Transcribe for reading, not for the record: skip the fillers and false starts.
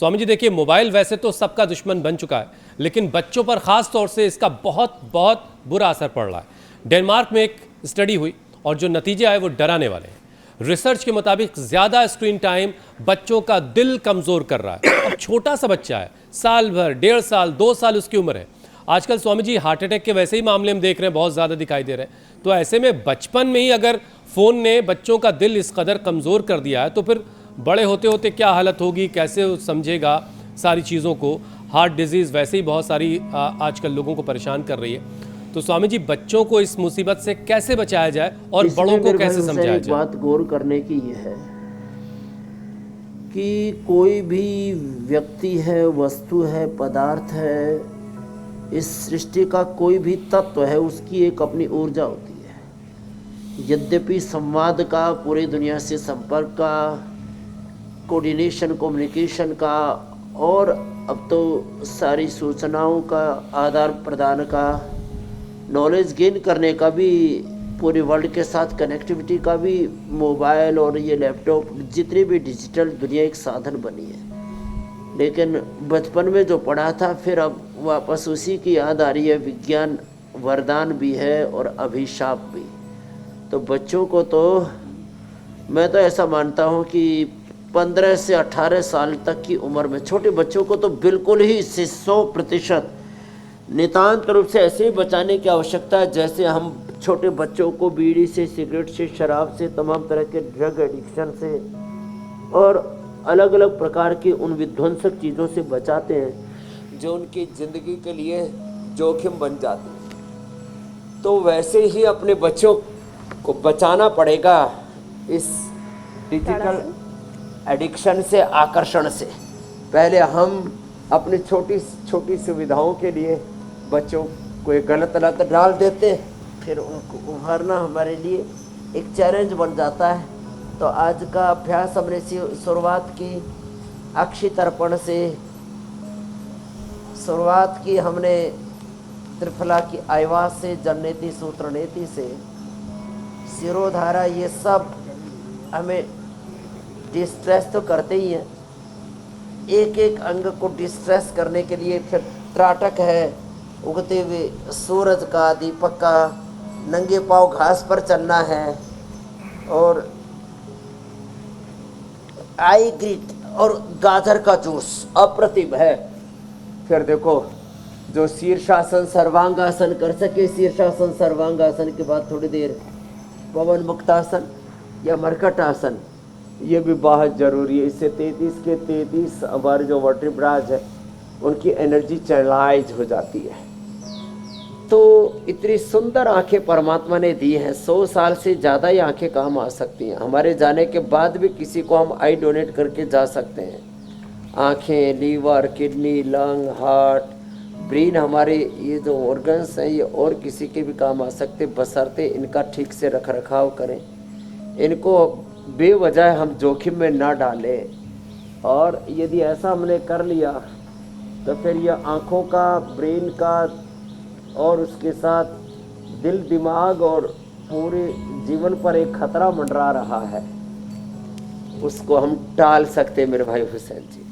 स्वामी जी देखिए, मोबाइल वैसे तो सबका दुश्मन बन चुका है, लेकिन बच्चों पर खास तौर से इसका बहुत बहुत बुरा असर पड़ रहा है। डेनमार्क में एक स्टडी हुई और जो नतीजे आए वो डराने वाले हैं। रिसर्च के मुताबिक ज्यादा स्क्रीन टाइम बच्चों का दिल कमजोर कर रहा है। अब छोटा सा बच्चा है, साल भर, 1.5 साल, 2 साल उसकी उम्र है। आजकल स्वामी जी हार्ट अटैक के वैसे ही मामले हम देख रहे हैं, बहुत ज्यादा दिखाई दे रहे हैं। तो ऐसे में बचपन में ही अगर फोन ने बच्चों का दिल इस कदर कमजोर कर दिया है, तो फिर बड़े होते होते क्या हालत होगी, कैसे वो समझेगा सारी चीज़ों को। हार्ट डिजीज़ वैसे ही बहुत सारी आजकल लोगों को परेशान कर रही है। तो स्वामी जी, बच्चों को इस मुसीबत से कैसे बचाया जाए और बड़ों को कैसे समझाया जाए? बात गौर करने की यह है कि कोई भी व्यक्ति है, वस्तु है, पदार्थ है, इस सृष्टि का कोई भी तत्व है, उसकी एक अपनी ऊर्जा होती है। यद्यपि संवाद का, पूरी दुनिया से संपर्क का, कोऑर्डिनेशन, कम्युनिकेशन का, और अब तो सारी सूचनाओं का आदान प्रदान का, नॉलेज गेन करने का भी, पूरे वर्ल्ड के साथ कनेक्टिविटी का भी मोबाइल और ये लैपटॉप, जितनी भी डिजिटल दुनिया एक साधन बनी है। लेकिन बचपन में जो पढ़ा था, फिर अब वापस उसी की याद आ रही है। विज्ञान वरदान भी है और अभिशाप भी। तो बच्चों को तो मैं तो ऐसा मानता हूँ कि 15 से 18 साल तक की उम्र में छोटे बच्चों को तो बिल्कुल ही इससे 100% नितांत रूप से ऐसे ही बचाने की आवश्यकता है, जैसे हम छोटे बच्चों को बीड़ी से, सिगरेट से, शराब से, तमाम तरह के ड्रग एडिक्शन से और अलग अलग प्रकार की उन विध्वंसक चीज़ों से बचाते हैं जो उनकी ज़िंदगी के लिए जोखिम बन जाते हैं। तो वैसे ही अपने बच्चों को बचाना पड़ेगा इस डिजिटल एडिक्शन से, आकर्षण से। पहले हम अपनी छोटी छोटी सुविधाओं के लिए बच्चों को एक गलत लत डाल देते, फिर उनको उभारना हमारे लिए एक चैलेंज बन जाता है। तो आज का अभ्यास हमने शुरुआत की अक्षी तर्पण से, शुरुआत की हमने त्रिफला की आयवास से, जननेति सूत्र नेति से, शिरोधारा, ये सब हमें डिस्ट्रेस तो करते ही हैं। एक एक अंग को डिस्ट्रेस करने के लिए फिर त्राटक है, उगते हुए सूरज का, दीपक का, नंगे पांव घास पर चलना है, और आई ग्रीट और गाजर का जूस अप्रतिम है। फिर देखो, जो शीर्षासन सर्वांगासन कर सके, शीर्षासन सर्वांगासन के बाद थोड़ी देर पवन मुक्तासन या मरकट आसन, ये भी बहुत ज़रूरी है। इससे 33 के 33 हमारे जो वर्टिब्राज है उनकी एनर्जी चैनलाइज हो जाती है। तो इतनी सुंदर आंखें परमात्मा ने दी हैं, 100 साल से ज़्यादा ही आंखें काम आ सकती हैं। हमारे जाने के बाद भी किसी को हम आई डोनेट करके जा सकते हैं। आंखें, liver, kidney, lung, heart, brain, हमारे ये जो ऑर्गन्स हैं, ये और किसी के भी काम आ सकते, बशर्ते इनका ठीक से रख रखाव करें, इनको बेवजह हम जोखिम में ना डालें। और यदि ऐसा हमने कर लिया तो फिर यह आँखों का, ब्रेन का और उसके साथ दिल, दिमाग और पूरे जीवन पर एक खतरा मंडरा रहा है, उसको हम टाल सकते हैं मेरे भाई हुसैन जी।